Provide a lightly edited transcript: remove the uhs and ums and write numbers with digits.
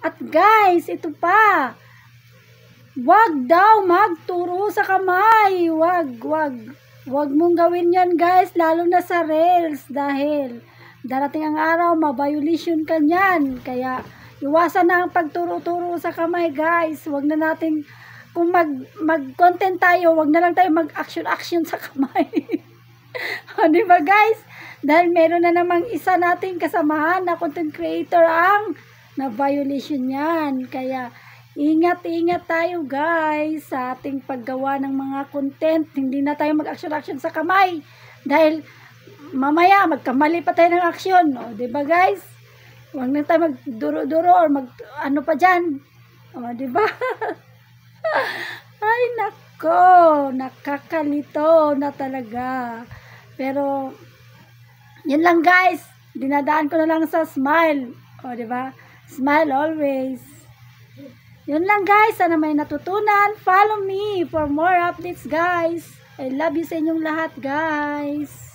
At guys, ito pa. Wag daw magturo sa kamay. Wag mong gawin yan guys, lalo na sa reels. Dahil darating ang araw, ma-violation ka niyan. Kaya iwasan na ang pagturo-turo sa kamay guys. Wag na natin, kung mag-content tayo, wag na lang tayo mag-action sa kamay. Di ba guys? Dahil meron na namang isa nating kasamahan na content creator ang na-violation yan. Kaya ingat tayo guys sa ating paggawa ng mga content. Hindi na tayo mag-action sa kamay. Dahil mamaya magkamali pa tayo ng action. O, diba guys? Huwag na tayo magduro-duro or ano pa dyan. O, diba? Ay nako, nakakalito na talaga. Pero yun lang guys. Dinadaan ko na lang sa smile. O, diba? Smile always. Yun lang guys. Sana may natutunan. Follow me for more updates guys. I love you sa inyong lahat guys.